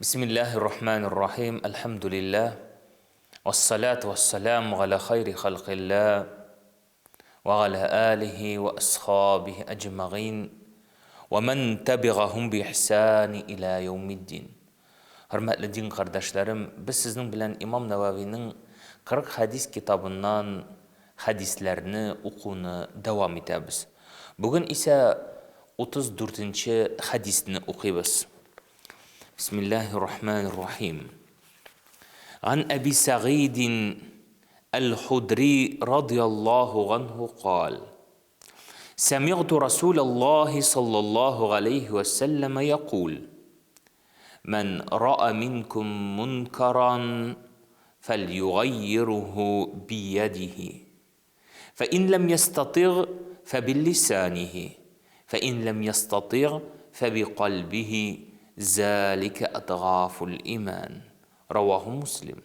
Bismillahirrahmanirrahim. Elhamdülillah. Vessalatu vesselamu ala hayri halqillah ve ala alihi ve ashabihi ecma'in ve men tabi'ahum bi ihsani ila yevmiddin. Hürmetli din kardeşlerim, biz sizin bilen İmam Nevavi'nin 40 hadis kitabından hadislerini okunu devam ederiz. Bugün ise 34. hadisini okuyuz. Bismillahirrahmanirrahim. An Ebi Sa'idin el-Hudri radıyallahu anhu kal. Semi'tu Resulallah sallallahu aleyhi ve sellem yekul. Men ra'a minkum munkaran فليغيره بيده فإن لم يستطع فبلسانه فإن لم يستطع فبقلبه ذلك أضعاف الإيمان رواه مسلم.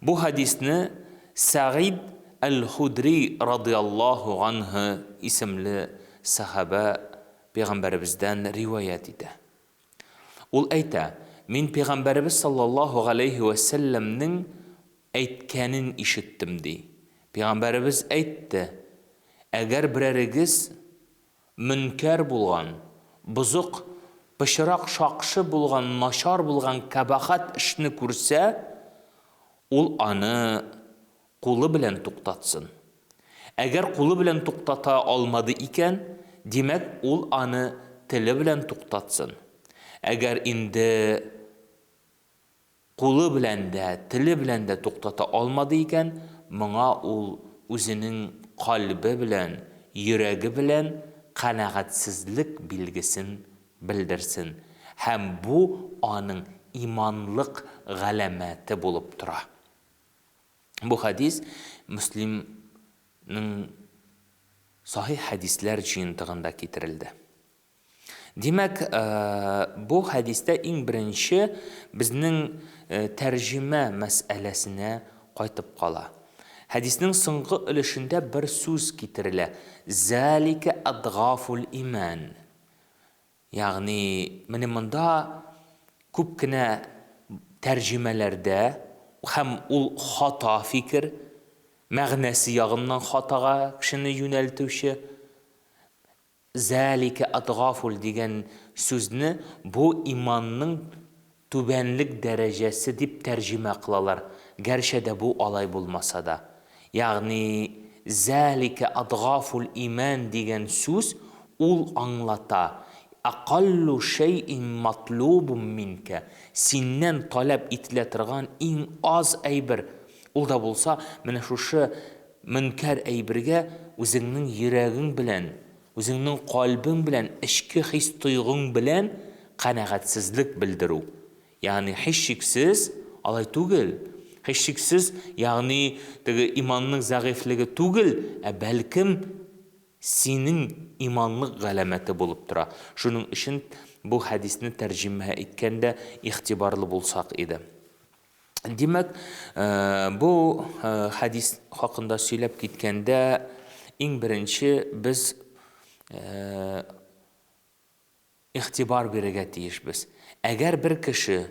Bu hadisni Sa'id el-Hudri radıyallahu anh isimli sahabe Peygamberimizden rivayet eder. Ol ayta, men Peygamberimiz sallallahu aleyhi ve sellem'nin aytkanin işittim dey. Peygamberimiz aytdı, eğer birerigiz münker bulgan, buzuq, pışıraq şaqşı bulgan, naşar bulgan kabahat işini көрсә, ol anı qulu bilen toqtatsın. Eğer qulu bilen toqtata almadı iken, demek ol anı tili bilen toqtatsın. Eğer indi qulu bilen de, tili bilen de toqtata almadı iken, mına ol özünün qalbi bilen, yüregi bilen qanahatsizlik bilgisin bildirsin. Hem bu anın imanlık galameti bulup tura. Bu hadis Müslim'nin sahih hadisler jıyıntığında getirildi. Demek bu hadiste en birinci bizning tercüme meselesine qaytib qala. Hadisning so'nggi ülüşünde bir söz getirile. Zalike adgaful iman. Yani bunda ko'pgina tercümelerde hem ul hata fikir, ma'nasi yağından hataga kishini yöneltuvchi Zalike adgaful degan sözni bu imanның tübenlik derecesi dip tercüme kılalar. Gerçi de bu alay bulmasa da. Yani Zalike adgaful iman degan söz ul anlata. Aqallu şeyin matlubun minke. Sinden talep itiletirgan en az aybir. Ul da bulsa, mene şuşu münker aybirge özünün yüreğin bilen, özünün kalbin bilen, işki his tuyğun bilen qanahatsizlik bildiru. Yani hiçşiksiz, alay tugil. Hiçşiksiz, yani imanның zayıflığı tugil, belkim senin imanlık galameti bulup tura. Şunun için bu hadisini tercüme etkende ihtibarlı bulsak idi. Demek bu hadis hakkında söylep gitkende en birinci biz ihtibar birige tiyişbiz. Eğer bir kişi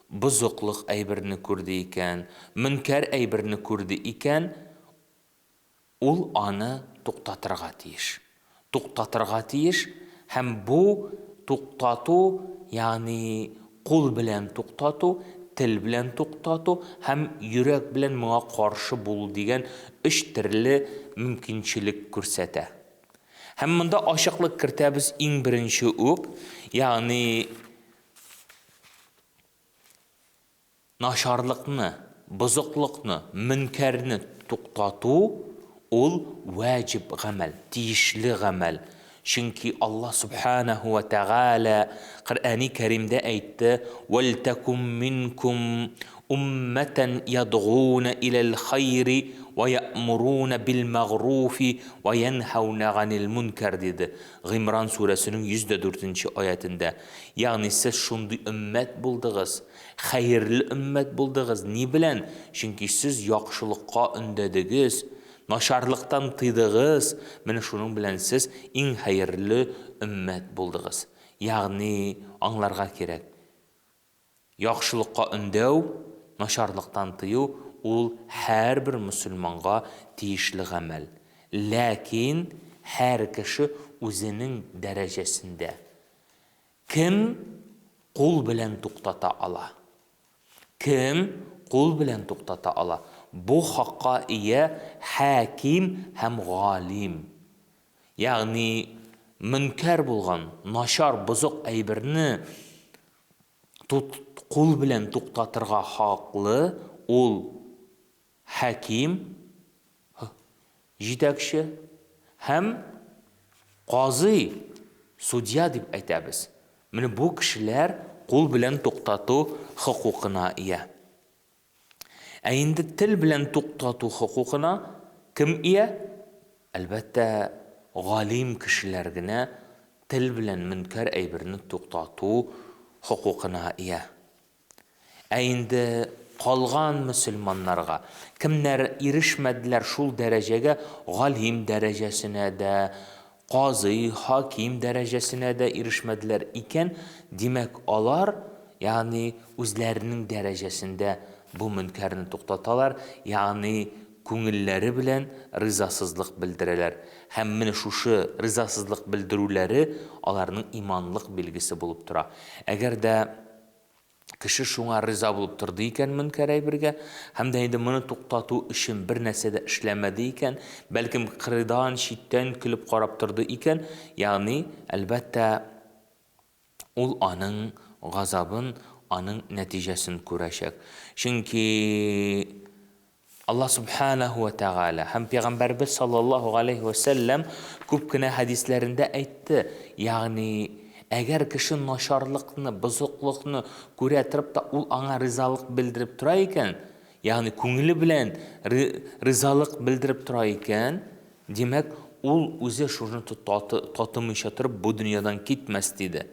buzuqluq aybirini ko'rdi iken, münker aybirini ko'rdi iken, ol anı to'xtatırga tiyish. To'xtatırga tiyish hem bu to'xtatu yani qo'l bilan to'xtatu, til bilan to'xtatu hem yürek bilan menga qarshi bo'l degan 3 turli mumkinchilik ko'rsata. Hem bunda ochiqlik kiritamiz eng birinchi o'q, yani naşarlıqni, buzuqliqni, münkerni to'xtatu ol vacib gamel, tiyishli gamel. Çünkü Allah subhanahu ve teala Kur'an-ı Kerim'de aytti: "Veltekum minkum ummeten yad'un ila'l hayri ve ya'murun bil ma'rufi ve yenhaun 'anil munkar" dedi. İmran suresinin 104. ayetinde. Yani siz şunday ümmet buldunuz, hayırlı ümmet buldunuz. Ne bilen? Çünkü siz yaxşılıqqa ündediniz. Naşarlıktan tıydığız, mene şunun bilen siz en hayırlı ümmet buldunuz. Yani anlarga gerek. яхшылыкка үндәү, нашарлыктан тыю ул һәрбер мусульманга тиешле гамәл. Ләкин һәр кеше үзенең дәрәҗәсендә. Кем кул белән туктата ала? Кем кул белән туктата ала? Бу хакка ия хаким һәм галим. Ягъни мөнкәр булган, нашар, бозык әйберне кул белән туктатырга хаклы ул хаким, җитәкче һәм казый, судья дип әйтәбез. Менә бу кешеләр кул белән туктату хукукына ия. Ә инде тел белән туктату хукукына кем ия? Әлбәттә, галим кешеләр генә тел белән мөнкәр әйберне туктату хукукына ия. Ә инде калган мөселманнарга кемнәр ирешмәделәр шул дәрәҗәгә, галим дәрәҗәсенә дә, казый, хаким дәрәҗәсенә дә ирешмәделәр икән, димәк алар, ягъни үзләренең дәрәҗәсендә бу мөнкәрне туктаталар, ягъни күңелләре белән ризасызлык белдерәләр. Һәм менә шушы ризасызлык белдерүләре аларның иманлык билгесе булып тора. Әгәр дә кеше шуңа риза булып торды икән мөнкәр әйбергә, һәм дә инде моны туктату өчен бер нәрсә дә эшләмәде икән, бәлкем кырыйдан, читтән көлеп карап торды икән, ягъни әлбәттә ул аның газабын, аның нәтиҗәсен күрәчәк. Чөнки Аллаһ субханаһу ва тәгалә һәм Пәйгамбәрбез саллаллаһу алейхи ва сәлләм күп кенә хәдисләрендә әйтте. Ягъни әгәр кеше нашарлыкны, бозыклыкны күрә торып та ул аңа ризалык белдереп тора икән, ягъни күңеле белән ризалык белдереп тора икән, димәк ул үзе шуны татымыйча торып бу дөньядан китмәс диде.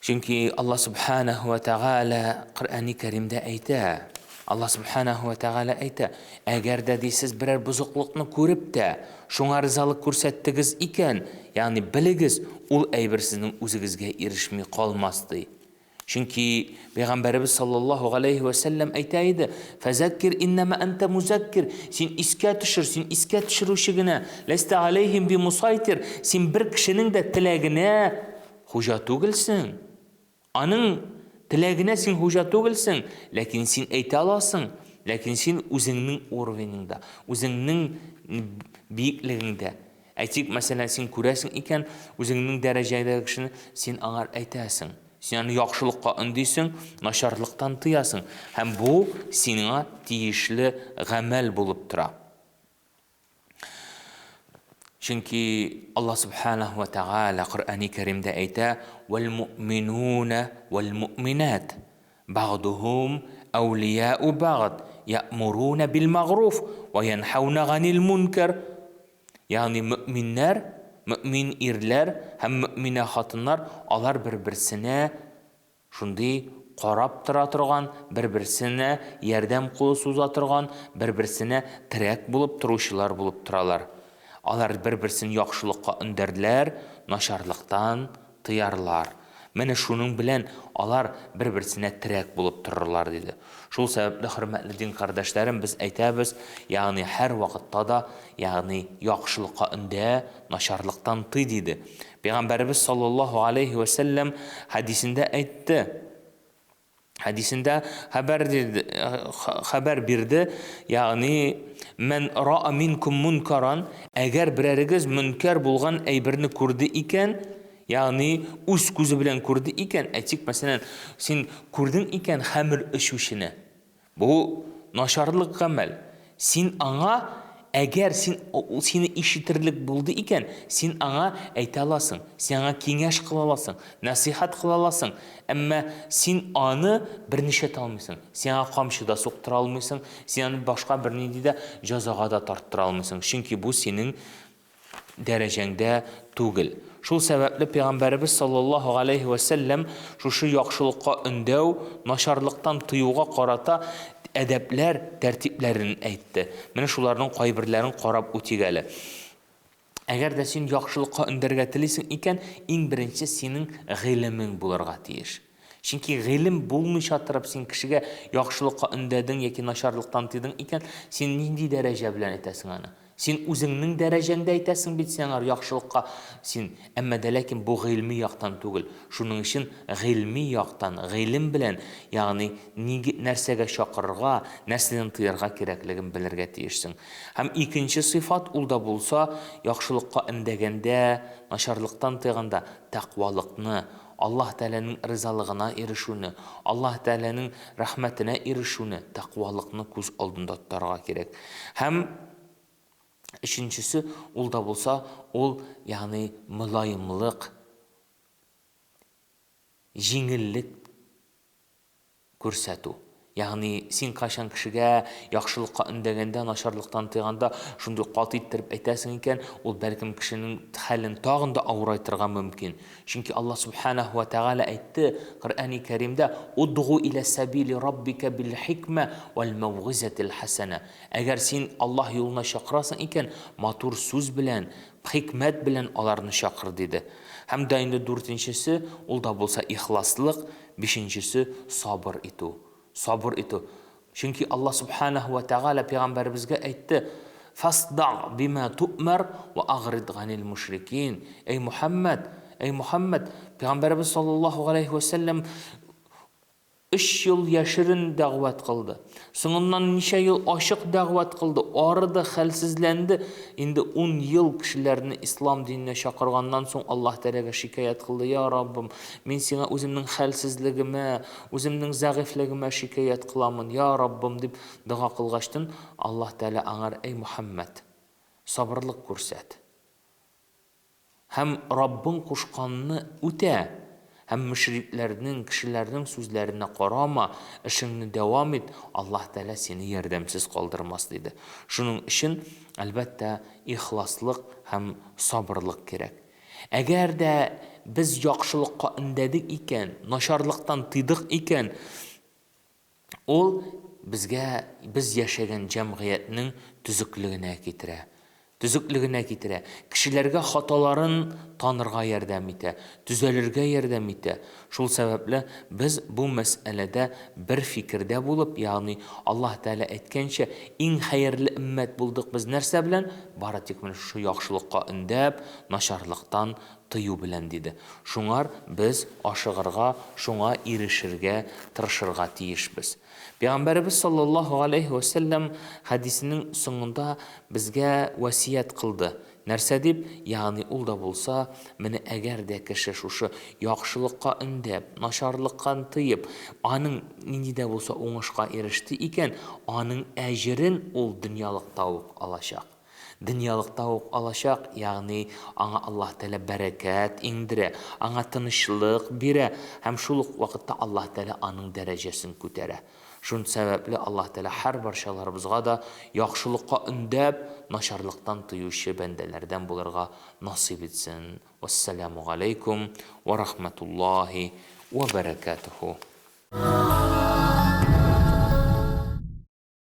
Чөнки Аллаһ субханаһу ва тәгалә Коръәни Кәримдә әйтә. Аллаһ субханаһу ва тәгалә әйтә: әгәр дә сез берәр бозыклыкны күреп тә, шуңа ризалык күрсәттегез икән, ягъни белегез, ул әйбер сезнең үзегезгә ирешми калмас ди. Чөнки Пәйгамбәрбез саллаллаһу алейхи ва сәлләм әйтә иде: "Фазаккир иннама анта музаккир", син искә төшер, син искә төшерүче генә, "Ласта алейхим би мусайтир", син бер кешенең дә теләгенә хуҗа түгелсең. Аның теләгенә син хуҗа түгелсең, ләкин син әйтә аласың, ләкин син үзеңнең уровенеңдә, үзеңнең биеклегеңдә. Әйтик, мәсәлән, син күрәсең икән, үзеңнең дәрәҗәдәге кешене син аңар әйтәсең. Син аны яхшылыкка өндисең, нашарлыктан тыясың. Һәм бу сиңа тиешле гамәл булып тора. Чөнки Аллаһ субханаһу ва тәгалә Коръәни Кәримдә әйтә: "Вал-муъминуна вал-муъминат бa'дуһум әүлияу бa'д, я'муруна бил-маъруф ва янхауна ганил мункар". Ягъни мөэминнәр, мөэмин ирләр һәм мөэминә хатыннар, алар бер-берсенә шундый карап тора торган, бер-берсенә ярдәм кулы суза торган, бер-берсенә терәк булып торучылар булып торалар. Алар бер-берсен яхшылыкка өндәрләр, нашарлыктан тыярлар. Менә шуның белән алар бер-берсенә терәк булып торырлар диде. Шул сәбәпле, хөрмәтле дин кардәшләрем, без әйтәбез, ягъни һәр вакытта да, ягъни яхшылыкка өндә, нашарлыктан тый диде. Пәйгамбәрбез саллаллаһу алейхи ва сәлләм хәдисендә әйтте. Хәдисендә хәбәр бирде, ягъни "Мен ра'a минкум мункаран", әгәр берәрегез мөнкәр булган әйберне күрде икән, ягъни үз күзе белән күрде икән, әйтик, мәсәлән, син күрдең икән хәмер эчүчене. Бу нашарлык гамәл. Син аңа, әгәр сине ишетерлек булды икән, син аңа әйтә аласың, син аңа киңәш кыла аласың, насихат кыла аласың. Әмма син аны берничә алмыйсың. Син аңа камчы да суктыра алмыйсың, син аны башка бернинди дә җәзага да тарттыра алмыйсың. Чөнки бу синең дәрәҗәңдә түгел. Шул сәбәпле Пәйгамбәрбез саллаллаһу алейхи ва сәлләм шушы яхшылыкка өндәү, нашарлыктан тыюга карата әдәпләр, тәртипләрен әйтте. Менә шуларның кайберләрен карап үтик әле. Әгәр дә син яхшылыкка өндәргә телисең икән, иң беренче синең гыйлемең булырга тиеш. Чөнки гыйлем булмыйча торып син кешегә яхшылыкка өндәдең яки начарлыктан тыйдың икән, син нинди дәрәҗә белән әйтәсең аны? Син үзеңнең дәрәҗәңдә әйтәсең бит син яхшылыкка син, әмма дә ләкин бу гыйльми яктан түгел. Шуның өчен гыйльми яктан, гыйлем белән, ягъни нәрсәгә чакырырга, нәрсәдән тыярга кирәклеген белергә тиешсең. Һәм икенче сыйфат ул да булса, яхшылыкка өндәгәндә, начарлыктан тыйганда тақвалыкны, Аллаһ Тәгаләнең ризалыгына ирешүне, Аллаһ Тәгаләнең рәхмәтенә ирешүне, тақвалыкны күз алдында тотарга кирәк. Һәм өченчесе ул да булса, ул ягъни мулаимлык, җиңеллек күрсәтү. Ягъни син кашан кешегә яхшылыкка өндәгәндә, начарлыктан тыйганда шундый каты иттереп әйтәсең икән, ул бәлкем кешенең хәлен тагын да авырайтырга мөмкин. Чөнки Аллаһ Субханаһу ва Тәгалә әйтте Коръәни Кәримдә: "Удгу иля сабили раббика бил хикма вал маугизатил хасана". Әгәр син Аллаһ юлына чакырасың икән, матур сүз белән, хикмәт белән аларны чакыр диде. Һәм дә инде дүртенчесе ул да булса ихласлык, бишенчесе сабыр итү. Сабыр итү. Чөнки Аллаһ Субханаһу ва Тәгалә пәйгамбәребезгә әйтте: "Фасда бима ту'мар ва агрид ганил мушрикин". Эй Мухаммад, пәйгамбәребез саллаллаһу алейхи ва саллям 3 ел яшерен дәгъват кылды. Соңыннан ничә ел ачык дәгъват кылды. Арыды, хәлсезләнде. Инде 10 ел кешеләрне ислам диненә чакырганнан соң Аллаһ Тәгаләгә шикаят кылды: "Я Раббым, мин сиңа үземнең хәлсезлегемә, үземнең зәгыйфлегемә шикаят кыламын, я Раббым", дип дуга кылгачтын, Аллаһ Тәгалә аңар: "Эй Мухаммад, сабырлык күрсәт. Һәм Раббың кушканны үтә. Һәм мөшрикләрнең, кешеләрнең сүзләренә карама, эшеңне дәвам ит, Аллаһ Тәгалә сине ярдәмсез калдырмас", диде. Шуның өчен, әлбәттә, ихласлык һәм сабырлык кирәк. Әгәр дә без яхшылыкка өндәдек икән, начарлыктан тыйдык икән, ул безгә без яшәгән җәмгыятьнең төзеклегенә китерә. Кешеләргә хаталарын танырга ярдәм итә, төзәлергә ярдәм итә. Шул сәбәпле без бу мәсьәләдә бер фикердә булып, ягъни Аллаһ Тәгалә әйткәнчә, иң хәерле өммәт булдык без нәрсә белән? Бары тик менә шу яхшылыкка өндәп, начарлыктан тыю белән, диде. Шуңар без ашыгырга, шуңа ирешергә, тырышырга тиешбез. Пәйгамбәребез саллаллаһу алейхи ва саллям хадисенең соңында безгә васият кылды. Нәрсә дип? Ягъни ул да булса, менә әгәр дә кеше шушы яхшылыкка өндәп, начарлыктан тыеп, аның нинди дә булса уңышка иреште икән, аның әҗерен ул дөньялыкта ук алачак. Дөньялыкта ук алачак, ягъни аңа Аллаһ Тәгалә бәрәкәт иңдерә, аңа тынычлык бирә, һәм шул ук вакытта Аллаһ Тәгалә аның дәрәҗәсен күтәрә. Шун сәбәпле Аллаһ Тәгалә һәр барчаларыбызга да яхшылыкка өндәп, начарлыктан тыючы бәндәләрдән булырга насыйп итсен. Вассаламу алейкум ва рахматуллаһи ва баракатуху.